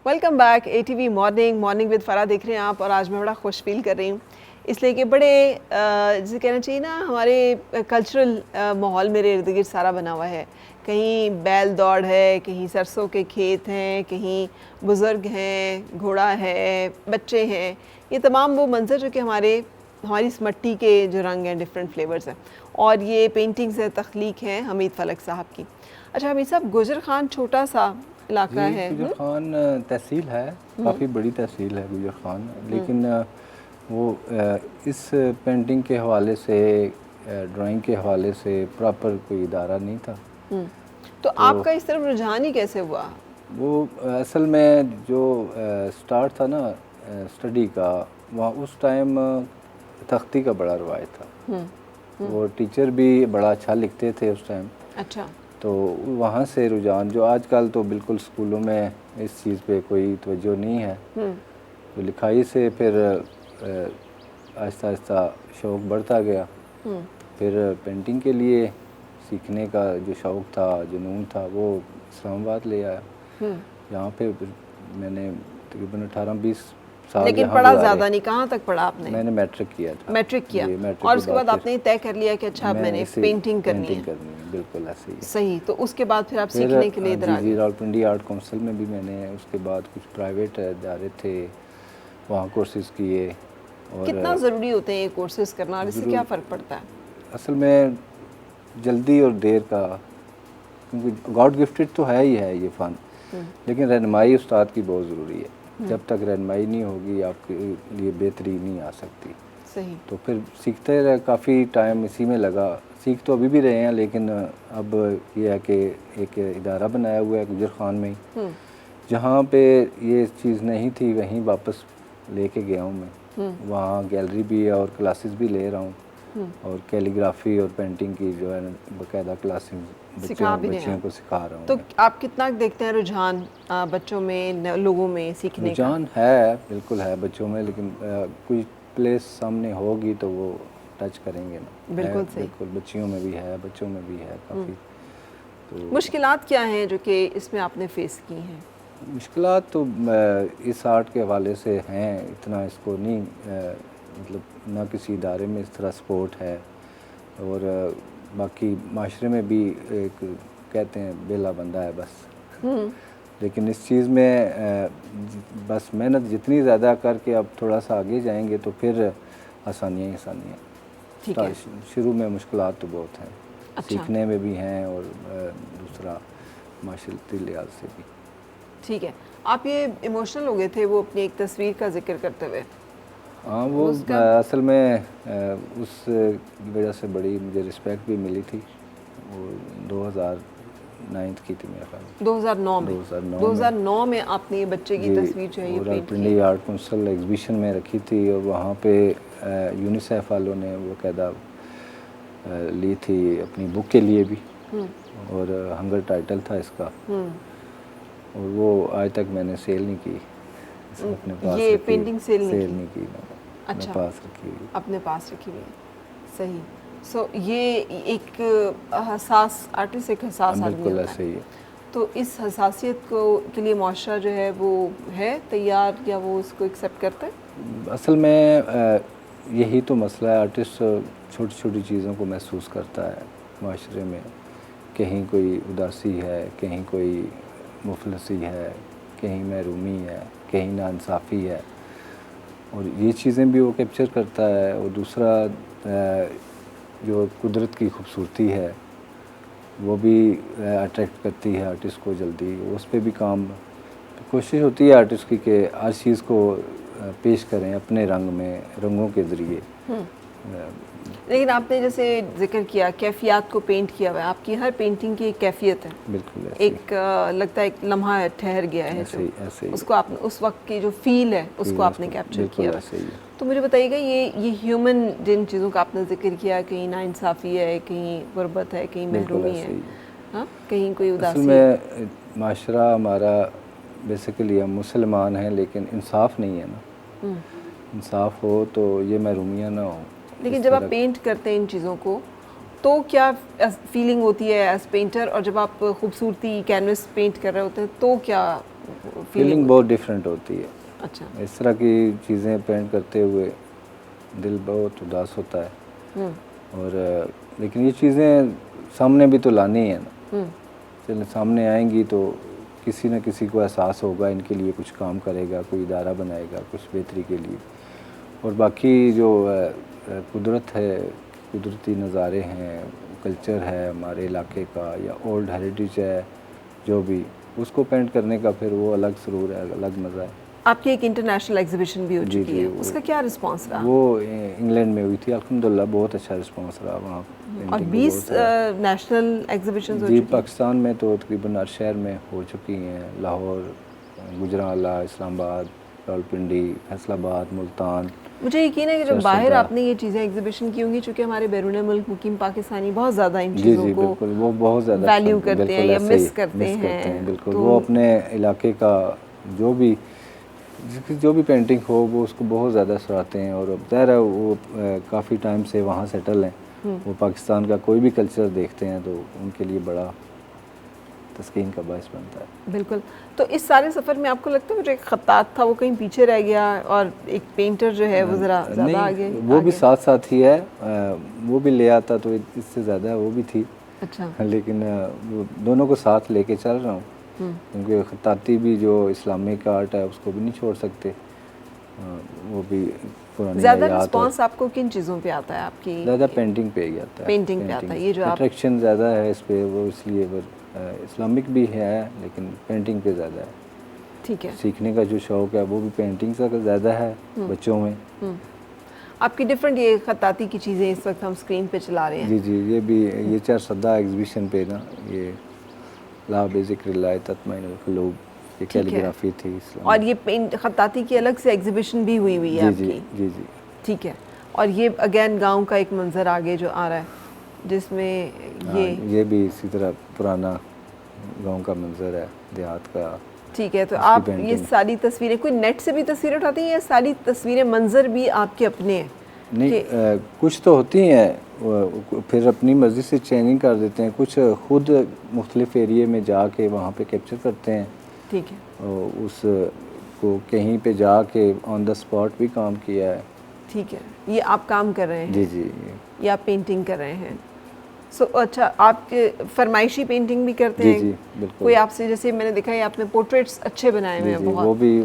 Welcome back ATV morning with Farah देख रहे हैं आप। और आज मैं बड़ा खुश फील कर रही हूँ इसलिए कि बड़े जिसे कहना चाहिए ना, हमारे कल्चरल माहौल मेरे इर्द गिर्द सारा बना हुआ है। कहीं बैल दौड़ है, कहीं सरसों के खेत हैं, कहीं बुज़ुर्ग हैं, घोड़ा है, बच्चे हैं। ये तमाम वो मंजर जो कि हमारी इस मट्टी के जो रंग हैं, डिफरेंट फ्लेवर्स हैं। और ये पेंटिंग्स है, तख्लीक है हमीद फ़लक साहब की। अच्छा हमीद साहब, गुजर खान छोटा सा इलाका है। गुजर खान तहसील है, काफ़ी बड़ी तहसील है गुजर खान, लेकिन वो इस पेंटिंग के हवाले से, ड्राइंग के हवाले से प्रॉपर कोई इदारा नहीं था। तो आपका इस तरफ रुझान ही कैसे हुआ? वो असल में जो स्टार्ट था ना स्टडी का, वहाँ उस टाइम तख्ती का बड़ा रवाज था। वो टीचर भी बड़ा अच्छा लिखते थे उस टाइम। अच्छा। तो वहाँ से रुझान, जो आजकल तो बिल्कुल स्कूलों में इस चीज़ पे कोई तवज्जो नहीं है, तो लिखाई से फिर आहिस्ता आहिस्ता शौक़ बढ़ता गया। फिर पेंटिंग के लिए सीखने का जो शौक़ था, जुनून था, वो इस्लामाबाद ले आया। यहाँ पे मैंने तकरीबन 18-20 साल। लेकिन पढ़ा ज़्यादा नहीं, कहाँ तक पढ़ा आपने? मैंने मैट्रिक किया था। मैट्रिक किया, और उसके बाद आपने तय कर लिया कि अच्छा अब मैंने पेंटिंग करनी है। बिल्कुल ऐसे ही। सही। तो उसके बाद फिर आप सीखने के लिए इधर आ गए? रावलपिंडी आर्ट काउंसिल में भी मैंने उसके बाद कुछ प्राइवेट इदारे थे, वहाँ कोर्सेज़ किए। और कितना ज़रूरी होते हैं ये कोर्सेज़ करना, और इससे क्या फ़र्क पड़ता है? असल में जल्दी और देर का, क्योंकि गॉड गिफ्टेड तो है ही है ये फ़न, लेकिन रहनुमाई उस्ताद की बहुत ज़रूरी है। जब तक रहनुमाई नहीं होगी आपके लिए बेहतरी नहीं आ सकती। सही। तो फिर सीखते रहे, काफ़ी टाइम इसी में लगा। सीख तो अभी भी रहे हैं, लेकिन अब ये है कि एक इदारा बनाया हुआ है गुजर खान में ही, जहाँ पे ये चीज़ नहीं थी वहीं वापस लेके गया हूँ मैं। वहाँ गैलरी भी है और क्लासेस भी ले रहा हूँ, और कैलीग्राफी और पेंटिंग की जो है बाकायदा क्लासेस बच्चों को सिखा रहा हूँ। तो आप कितना देखते हैं रुझान बच्चों में, लोगों में सीखने का? रुझान है, बिल्कुल है बच्चों में, लेकिन कोई प्लेस सामने होगी तो वो टच करेंगे ना। बिल्कुल सही। बिल्कुल, बच्चियों में भी है, बच्चों में भी है काफ़ी। तो मुश्किलात क्या हैं जो कि इसमें आपने फेस की हैं? मुश्किलात तो इस आर्ट के हवाले से हैं, इतना इसको नहीं, मतलब ना किसी इदारे में इस तरह सपोर्ट है, और बाकी माशरे में भी एक कहते हैं बेला बंदा है बस। लेकिन इस चीज़ में बस मेहनत जितनी ज़्यादा करके अब थोड़ा सा आगे जाएंगे तो फिर आसानियाँ ही आसानियाँ। ठीक है। शुरू में मुश्किलात तो बहुत हैं। अच्छा। सीखने में भी हैं, और दूसरा माशरती लिहाज से भी। ठीक है। आप ये इमोशनल हो गए थे वो अपनी एक तस्वीर का जिक्र करते हुए? हाँ, वो असल में उस वजह से बड़ी मुझे रिस्पेक्ट भी मिली थी। वो 2009 की थी मेरे ख्याल में। 2009 में आपने ये बच्चे की तस्वीर जो है ये पेंट की? रावलपिंडी आर्ट काउंसिल एग्जीबिशन में रखी थी, और वहाँ पे यूनिसेफ वालों ने वो कायदा ली थी अपनी बुक के लिए भी, और हंगर टाइटल था इसका, और वो आज तक मैंने सेल नहीं की। अपने पास ये पेंटिंग सेल नहीं की। अच्छा, पास रखी हुई, अपने पास रखी हुई है। सही। सो ये एक हसास आर्टिस्ट, एक हसास आदमी बिल्कुल होता ऐसे है। ही है। तो इस हसासियत को के लिए मुआशरा जो है वो है तैयार, या वो उसको एक्सेप्ट करता है? असल में यही तो मसला है, आर्टिस्ट छोटी छोटी चीज़ों को महसूस करता है माशरे में। कहीं कोई उदासी है, कहीं कोई मुफलसी है, कहीं महरूमी है, कहीं नाइंसाफ़ी है, और ये चीज़ें भी वो कैप्चर करता है। और दूसरा जो कुदरत की खूबसूरती है वो भी अट्रैक्ट करती है आर्टिस्ट को जल्दी। उस पर भी काम, कोशिश होती है आर्टिस्ट की कि हर चीज़ को पेश करें अपने रंग में, रंगों के ज़रिए। लेकिन आपने जैसे जिक्र किया कैफियत को पेंट किया हुआ है, आपकी हर पेंटिंग की एक कैफियत है। बिल्कुल एक लगता है एक लम्हा है, ठहर गया है, ऐसे ही। उसको आपने उस वक्त की जो फील है उसको आपने कैप्चर किया है। तो मुझे बताइएगा, ये ह्यूमन जिन चीज़ों का आपने जिक्र किया, कहीं नाइंसाफ़ी है, कहीं गुर्बत है, कहीं महरूमी है, हाँ, कहीं कोई उदासी है। माशरा हमारा बेसिकली हम मुसलमान हैं, लेकिन इंसाफ नहीं है ना। इंसाफ हो तो ये महरूमियाँ ना हो। लेकिन जब आप पेंट करते हैं इन चीज़ों को तो क्या फीलिंग होती है एज पेंटर, और जब आप खूबसूरती कैनवस पेंट कर रहे होते हैं तो क्या फीलिंग बहुत डिफरेंट होती है। अच्छा। इस तरह की चीज़ें पेंट करते हुए दिल बहुत उदास होता है। और लेकिन ये चीज़ें सामने भी तो लानी है ना। चलो सामने आएंगी तो किसी न किसी को एहसास होगा, इनके लिए कुछ काम करेगा, कोई इदारा बनाएगा कुछ बेहतरी के लिए। और बाकी जो कुदरत है, कुदरती नज़ारे हैं, कल्चर है हमारे इलाके का या ओल्ड हेरिटेज है जो भी, उसको पेंट करने का फिर वो अलग सुरूर है, अलग मज़ा है। आपकी एक इंटरनेशनल एग्जीबिशन भी हो जी, चुकी जी, है, उसका क्या रिस्पांस रहा? वो इंग्लैंड में हुई थी, अल्हम्दुलिल्लाह बहुत अच्छा रिस्पांस रहा वहाँ। और 20 नेशनल एग्जीबिशंस हो जी, चुकी हैं? पाकिस्तान में तो तकरीबन हर शहर में हो चुकी हैं, लाहौर, गुजरांवाला, इस्लामाबाद, रावलपिंडी, फैसलाबाद, मुल्तान। मुझे यकीन है कि जब बाहर सरसब्जा। आपने ये चीज़ें एग्जीबिशन की होंगी, चूँकि हमारे बैरून मुल्क मुकीम पाकिस्तानी बहुत ज़्यादा इन जी, चीज़ों जी, को बिल्कुल, वो बहुत ज़्यादा वैल्यू पसंद करते हैं बिल्कुल या ऐसे ही मिस करते हैं। बिल्कुल। तो वो अपने इलाके का जो भी जिसकी जो भी पेंटिंग हो वो उसको बहुत ज़्यादा सराहते हैं। और ज़ाहिर है वो काफ़ी टाइम से वहाँ सेटल हैं, वो पाकिस्तान का कोई भी कल्चर देखते हैं तो उनके लिए बड़ा तस्कीन का बायस बनता है। बिल्कुल। तो इस सारे सफ़र में आपको लगता है जो एक खत्तात था वो कहीं पीछे रह गया और एक पेंटर जो है वो ज़रा ज़्यादा आगे वो भी साथ साथ ही है, वो भी ले आता तो इससे ज़्यादा वो भी थी। अच्छा। लेकिन वो दोनों को साथ लेके चल रहा हूँ, क्योंकि खत्ताती भी जो इस्लामिक आर्ट है उसको भी नहीं छोड़ सकते। वो भी पुरानी ज़्यादा हयात। रिस्पांस आपको किन चीज़ों पे आता है आपकी? ज़्यादा पेंटिंग पे ही आता है। पेंटिंग पे आता है, ये जो आप अट्रैक्शन ज़्यादा है इस पे, वो इसलिए इस्लामिक भी है लेकिन पेंटिंग पे ज़्यादा है। ठीक है। सीखने का जो शौक़ है वो भी पेंटिंग से ज़्यादा है बच्चों में। आपकी डिफरेंट ये खत्ताती की चीज़ें इस वक्त हम स्क्रीन पे चला रहे हैं। जी, जी, ये भी ये चारसदा एग्जीबिशन पे ना, ये ला बेज़िक्रिल्लाह तत्मइनुल क़ुलूब, ये कैलीग्राफी थी इस्लाम। और ये पेंट खत्ताती की अलग से एग्जीबिशन भी हुई हुई है जी, जी, आपकी? जी, जी। ठीक है। और ये अगेन गांव का एक मंजर आगे जो आ रहा है जिसमें ये भी इसी तरह पुराना गांव का मंजर है, देहात का। ठीक है। तो आप ये सारी तस्वीरें कोई नेट से भी तस्वीरें उठाती हैं या सारी तस्वीरें मंजर भी आपके अपने हैं? नहीं, कुछ तो होती हैं फिर अपनी मर्ज़ी से चेंजिंग कर देते हैं, कुछ खुद मुख्तलिफ एरिए में जाके वहाँ पे कैप्चर करते हैं। ठीक है। और उस को कहीं पे जाके ऑन द स्पॉट भी काम किया है। ठीक है, ये आप काम कर रहे हैं? जी, जी। ये आप पेंटिंग कर रहे हैं। अच्छा, आप फरमाइशी पेंटिंग भी करते जी, हैं? जी, बिल्कुल। कोई आपसे, जैसे मैंने देखा है आपने पोर्ट्रेट्स अच्छे बनाए हुए हैं बहुत। वो भी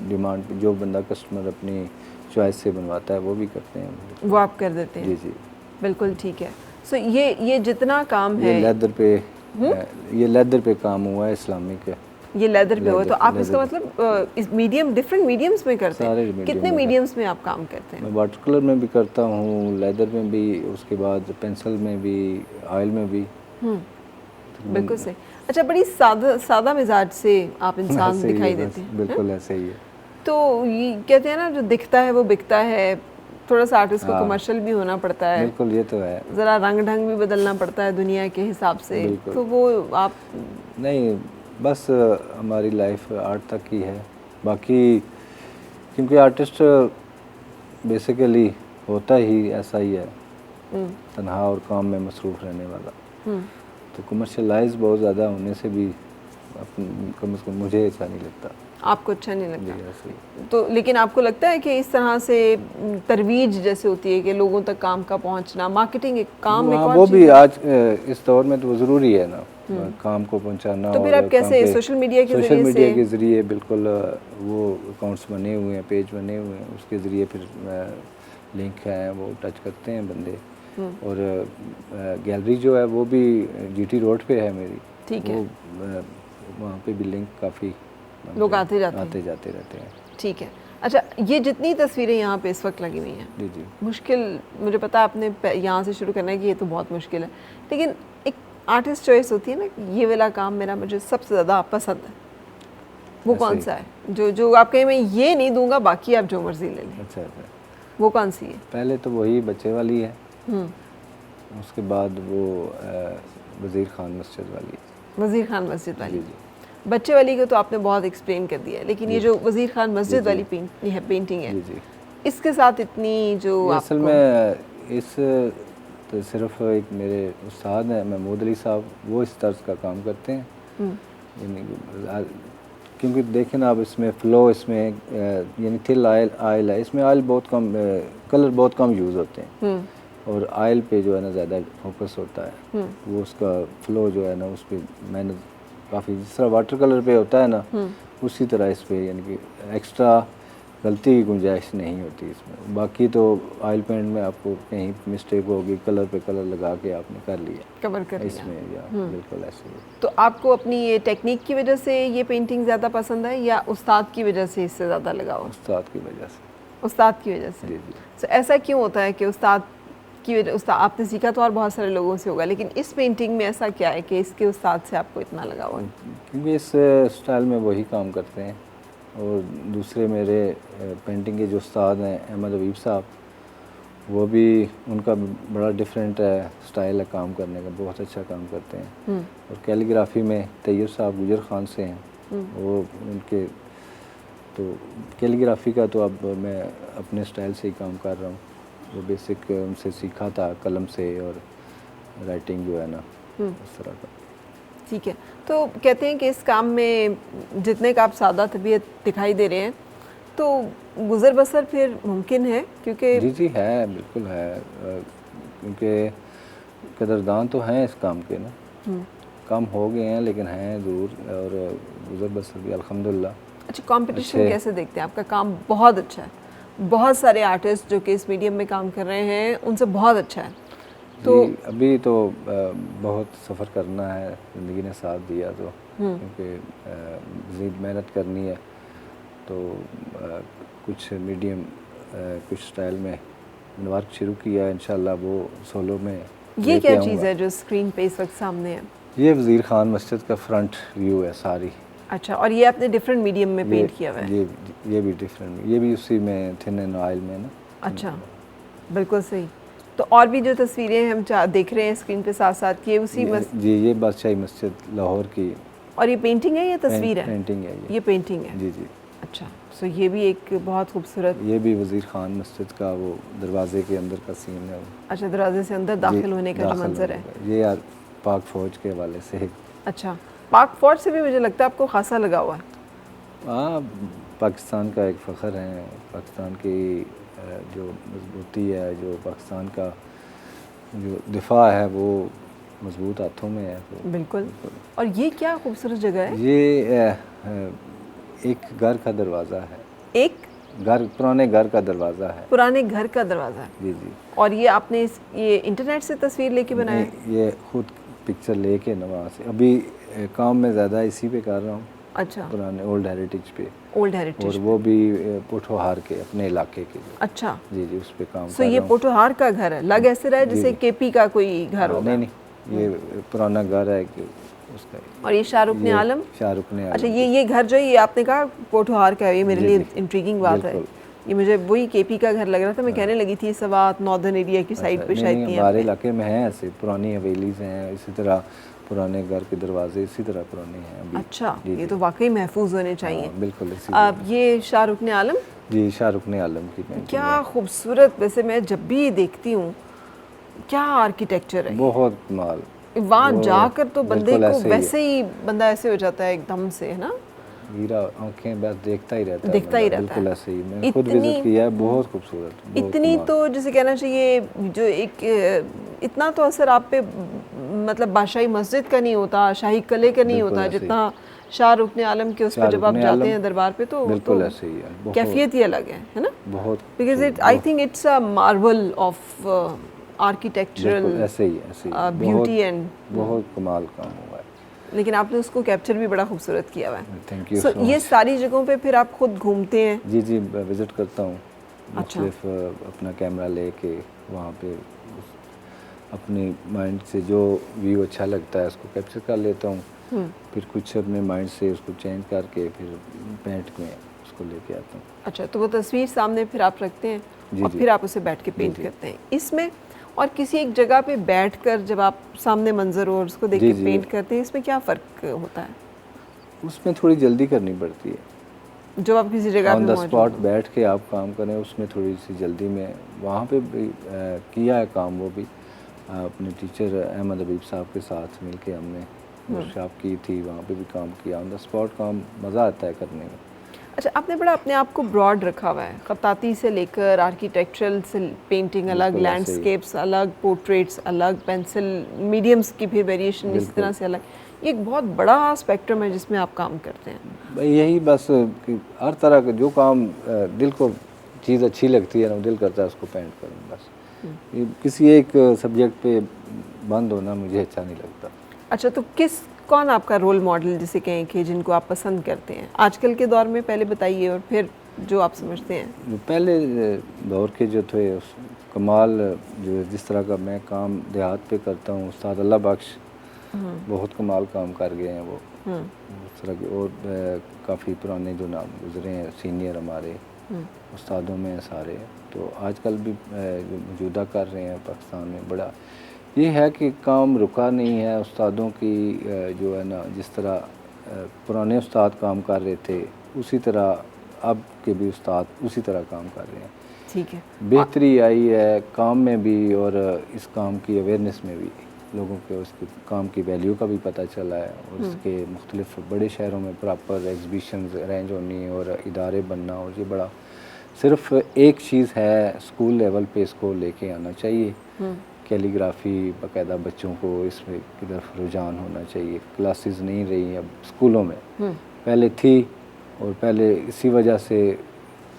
डिमांड जो बंदा कस्टमर अपनी चॉइस से बनवाता है वो भी करते हैं, वो आप कर देते हैं? जी, जी। बिल्कुल ठीक है। ये जितना काम है, ये लेदर पे काम हुआ है, इस्लामिक ये लेदर पे हुआ, तो आप इसका मतलब इस मीडियम डिफरेंट मीडियम्स में करते हैं? कितने मीडियम्स में आप काम करते हैं? मैं वाटर कलर में भी करता हूँ, लेदर में भी, उसके बाद पेंसिल में भी, ऑयल में भी। बिल्कुल सही। अच्छा, बड़ी सादा मिजाज से आप इंसान दिखाई देते हैं। बिल्कुल ऐसे ही है। तो ये कहते हैं ना, जो दिखता है वो बिकता है, थोड़ा सा आर्टिस्ट को कमर्शियल भी होना पड़ता है। बिल्कुल, ये तो है। ज़रा रंग ढंग भी बदलना पड़ता है दुनिया के हिसाब से, तो वो आप नहीं, बस हमारी लाइफ आर्ट तक ही है। बाकी क्योंकि आर्टिस्ट बेसिकली होता ही ऐसा ही है, तन्हा और काम में मसरूफ़ रहने वाला। तो कमर्शलाइज बहुत ज़्यादा होने से भी कम से कम मुझे अच्छा नहीं लगता। आपको अच्छा नहीं लगता? तो लेकिन आपको लगता है कि इस तरह से तरवीज जैसे होती है कि लोगों तक काम का पहुंचना, मार्केटिंग एक काम में कौन वो भी आज इस दौर में तो वो ज़रूरी है ना, काम को पहुंचाना। तो फिर आप कैसे सोशल मीडिया के ज़रिए बिल्कुल वो अकाउंट्स बने हुए हैं, पेज बने हुए हैं, उसके ज़रिए फिर लिंक है वो टच करते हैं बंदे। और गैलरी जो है वो भी जीटी रोड पे है मेरी। ठीक है। वहाँ पे भी लिंक काफ़ी लोग आते जाते रहते हैं। ठीक है। अच्छा, ये जितनी तस्वीरें यहाँ पे इस वक्त लगी हुई हैं, जी, जी, मुश्किल, मुझे पता है आपने यहाँ से शुरू करना है कि ये तो बहुत मुश्किल है, लेकिन एक आर्टिस्ट चॉइस होती है ना कि ये वाला काम मेरा मुझे सबसे ज़्यादा पसंद है, वो कौन सा है जो आप कहें मैं ये नहीं दूंगा, बाकी आप जो मर्जी ले लें? अच्छा, वो कौन सी है? पहले तो वही बच्चे वाली है, उसके बाद वो वज़ीर खान मस्जिद वाली। वज़ीर खान मस्जिद वाली। जी। बच्चे वाली को तो आपने बहुत एक्सप्लेन कर दिया है, लेकिन ये जो वज़ीर खान मस्जिद वाली पेंटिंग है, जी, इसके साथ इतनी जो असल में इस तो सिर्फ एक मेरे उस्ताद हैं महमूद अली साहब, वो इस तर्ज का काम करते हैं। क्योंकि देखें ना आप इसमें फ़्लो इसमें यानी थिल आयल है, इसमें ऑयल बहुत कम कलर बहुत कम यूज़ होते हैं और ऑयल पे जो है ना ज़्यादा फोकस होता है। वो उसका फ़्लो जो है ना उस पर मेहनत काफ़ी, जिस तरह वाटर कलर पे होता है ना उसी तरह इस पर यानी कि एक्स्ट्रा गलती की गुंजाइश नहीं होती इसमें। बाकी तो ऑयल पेंट में आपको कहीं मिस्टेक होगी, कलर पे कलर लगा के आपने कर लिया, कवर कर लिया इसमें या बिल्कुल ऐसे ही। तो आपको अपनी ये टेक्निक की वजह से ये पेंटिंग ज़्यादा पसंद है या उस्ताद की वजह से इससे ज़्यादा लगाव? उस्ताद की वजह से। उस्ताद की वजह से। जी जी। तो ऐसा क्यों होता है कि उस्ताद की वजह, उस्ताद आपने सीखा तो और बहुत सारे लोगों से होगा, लेकिन इस पेंटिंग में ऐसा क्या है कि इसके उस्ताद से आपको इतना लगाव है? क्योंकि इस स्टाइल में वही काम करते हैं और दूसरे मेरे पेंटिंग के जो उस्ताद हैं अहमद हबीब साहब, वो भी उनका बड़ा डिफरेंट स्टाइल है काम करने का, बहुत अच्छा काम करते हैं। और कैलीग्राफी में तैयब साहब गुजर खान से हैं, वो उनके तो कैलीग्राफी का तो अब मैं अपने स्टाइल से ही काम कर रहा हूँ। वो बेसिक उनसे सीखा था कलम से और राइटिंग जो है ना उस तरह का। ठीक है, तो कहते हैं कि इस काम में जितने का आप सादा तबीयत दिखाई दे रहे हैं तो गुज़र बसर फिर मुमकिन है? क्योंकि जी जी है, बिल्कुल है, क्योंकि कदरदान तो हैं इस काम के ना, कम हो गए हैं लेकिन हैं ज़रूर, और गुज़र बसर भी अल्हम्दुलिल्लाह। अच्छा, कंपटीशन कैसे देखते हैं? आपका काम बहुत अच्छा है, बहुत सारे आर्टिस्ट जो कि इस मीडियम में काम कर रहे हैं उनसे बहुत अच्छा है, तो अभी तो बहुत सफ़र करना है, ज़िंदगी ने साथ दिया तो, क्योंकि मज़ीद मेहनत करनी है तो कुछ मीडियम कुछ स्टाइल में वर्क शुरू किया है, इंशाल्लाह वो सोलो में। ये क्या चीज़ है जो स्क्रीन पे इस वक्त सामने है? ये वज़ीर खान मस्जिद का फ्रंट व्यू है सारी। अच्छा, और ये आपने डिफरेंट मीडियम में पेंट किया हुआ है? ये भी डिफरेंट, ये भी उसी में थिन एंड ऑयल में ना। अच्छा, बिल्कुल सही। तो और भी जो तस्वीरें हम देख रहे हैं स्क्रीन पे साथ साथ, ये उसी जी ये बादशाही मस्जिद लाहौर की। और ये पेंटिंग है या तस्वीर है? पेंटिंग है ये पेंटिंग है। जी जी। अच्छा, सो ये भी एक बहुत खूबसूरत, ये भी वज़ीर खान मस्जिद का वो दरवाजे के अंदर का सीन है। अच्छा, दरवाजे से अंदर दाखिल होने का जो मंजर है, ये यार पाक फ़ौज के हवाले से। अच्छा, पाक फ़ौज से भी मुझे लगता है आपको खासा लगा हुआ है। हाँ, पाकिस्तान का एक फ़ख्र है, पाकिस्तान की जो मजबूती है, जो पाकिस्तान का जो दिफा है वो मजबूत हाथों में है। तो बिल्कुल। और ये क्या खूबसूरत जगह है? ये एक घर का दरवाज़ा है, एक पुराने घर का दरवाज़ा है। पुराने घर का दरवाज़ा है? जी जी। और ये आपने ये इंटरनेट से तस्वीर लेके बनाया? ये खुद पिक्चर लेके ना वहाँ से, अभी काम में ज़्यादा इसी पे कर रहा हूँ। अच्छा, पुराने ओल्ड हेरिटेज पे। ओल्ड हेरिटेज, और वो भी पोठोहार के अपने इलाके के। अच्छा जी जी, उस पे काम सो ये पोठोहार का घर है, लग ऐसे रहा है जैसे केपी का कोई घर होगा। नहीं, ये पुराना घर है कि उसका। और ये शाहरुख ने आलम? शाहरुख ने आलम। अच्छा, ये घर जो है ये आपने कहा पोठोहार का है, ये मेरे लिए इंट्रीगिंग बात है। ये मुझे वही केपी का घर लग रहा था, मैं कहने लगी थी सवात नॉर्दर्न एरिया की साइड पे शायद थी। हमारे इलाके में है ऐसे पुरानी हवेलीज़ हैं, इसी तरह पुराने घर के दरवाजे इसी तरह पुराने हैं अभी। अच्छा, ये तो वाकई महफूज होने चाहिए। बिल्कुल। अब ये शाहरुख ने आलम? जी, शाहरुख ने आलम की पेंटिंग। क्या खूबसूरत, वैसे मैं जब भी ये देखती हूँ क्या आर्किटेक्चर है, बहुत कमाल। वहाँ जाकर तो बंदे को वैसे ही बंदा ऐसे हो जाता है एकदम से, है ना, हीरा आंखें बस देखता ही रहता है, देखता ही रहता है। बिल्कुल ऐसे ही। मैं खुद विजिट किया है, बहुत खूबसूरत। इतनी तो जैसे कहना चाहिए जो एक इतना तो असर आप पे मतलब बादशाही मस्जिद का नहीं होता, शाही कले का नहीं होता जितना शाहरुख ने आलम के उस पर जब आप जाते हैं दरबार पे तो बिल्कुल ऐसे ही है, कैफियत ही अलग है ना, बहुत। Because it I think it's a Marvel of architectural ऐसे ही ब्यूटी एंड बहुत कमाल काम हुआ है। लेकिन आपने उसको कैप्चर भी बड़ा खूबसूरत किया हुआ है। Thank you. सो ये सारी जगहों पे फिर आप खुद घूमते हैं? जी जी, विज़िट करता हूँ। अच्छा। मुख्तलिफ अपना कैमरा लेके वहाँ पे अपनी माइंड से जो व्यू अच्छा लगता है उसको कैप्चर कर लेता हूँ, फिर कुछ अपने माइंड से उसको चेंज करके फिर पेंट में उसको लेके आता हूँ। अच्छा, तो वो तस्वीर सामने फिर आप रखते हैं जी, और जी। फिर आप उसे बैठ के पेंट करते हैं इसमें, और किसी एक जगह पे बैठकर जब आप सामने मंजर हो और उसको देख के पेंट करते हैं, इसमें क्या फ़र्क होता है? उसमें थोड़ी जल्दी करनी पड़ती है, जब आप किसी जगह ऑन द स्पॉट बैठ के आप काम करें उसमें थोड़ी सी जल्दी में। वहाँ पे भी किया है काम वो भी अपने टीचर अहमद हबीब साहब के साथ मिल के हमने वर्कशॉप की थी, वहाँ पे भी काम किया, ऑन द स्पॉट काम मज़ा आता है करने में। अच्छा, आपने बड़ा अपने आप को ब्रॉड रखा हुआ है, खत्ताती से लेकर आर्किटेक्चरल से पेंटिंग अलग, बिल्कुल ऐसे ही। लैंडस्केप्स अलग, पोर्ट्रेट्स अलग, पेंसिल मीडियम्स की भी वेरिएशन इसी बिल्कुल। तरह से अलग। ये एक बहुत बड़ा स्पेक्ट्रम है जिसमें आप काम करते हैं। भाई यही बस कि हर तरह का जो काम दिल को चीज़ अच्छी लगती है ना, दिल करता है उसको पेंट करूँ बस। ये किसी एक सब्जेक्ट पे बंद होना मुझे अच्छा नहीं लगता। अच्छा, तो कौन आपका रोल मॉडल जिसे कहें कि जिनको आप पसंद करते हैं आजकल के दौर में, पहले बताइए, और फिर जो आप समझते हैं। जो पहले दौर के जो थे उस कमाल, जो जिस तरह का मैं काम देहात पे करता हूँ, उस्ताद अल्लाह बख्श बहुत कमाल काम कर गए हैं वो। उस तरह के और काफ़ी पुराने जो नाम गुजरे हैं सीनियर हमारे उस्तादों में हैं सारे, तो आजकल भी जो मौजूदा कर रहे हैं पाकिस्तान में, बड़ा ये है कि काम रुका नहीं है। उस्तादों की जो है ना, जिस तरह पुराने उस्ताद काम कर रहे थे उसी तरह अब के भी उस्ताद उसी तरह काम कर रहे हैं। ठीक है, बेहतरी आई है काम में भी और इस काम की अवेयरनेस में भी, लोगों के उसके काम की वैल्यू का भी पता चला है, और इसके मुख्तलिफ बड़े शहरों में प्रॉपर एग्जीबिशन अरेंज होनी और इदारे बनना, और ये बड़ा सिर्फ एक चीज़ है, स्कूल लेवल पे इसको लेके आना चाहिए। कैलीग्राफी बाकायदा बच्चों को इसमें की तरफ रुझान होना चाहिए। क्लासेस नहीं रही अब स्कूलों में, पहले थी, और पहले इसी वजह से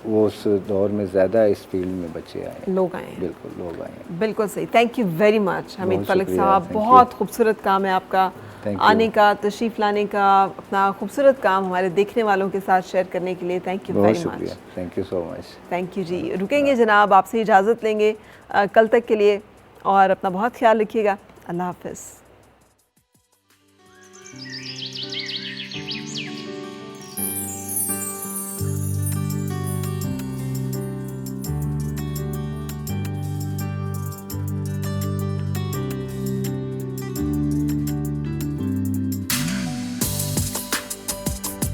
वो उस दौर में ज़्यादा इस फील्ड में बच्चे आए, लोग आए हैं। बिल्कुल लोग आए हैं। बिल्कुल सही। Thank you very much Hamid बहुत फलक शुक्रिया, साहब, thank you। बहुत खूबसूरत काम है आपका, Thank you। आने का, तशरीफ़ लाने का, अपना खूबसूरत काम हमारे देखने वालों के साथ शेयर करने के लिए थैंक यू बहुत वेरी शुक्रिया, much. Thank you so much. Thank you ji. रुकेंगे जनाब, आपसे इजाज़त लेंगे कल तक के लिए, और अपना बहुत ख्याल रखिएगा। अल्लाह हाफ़िज़।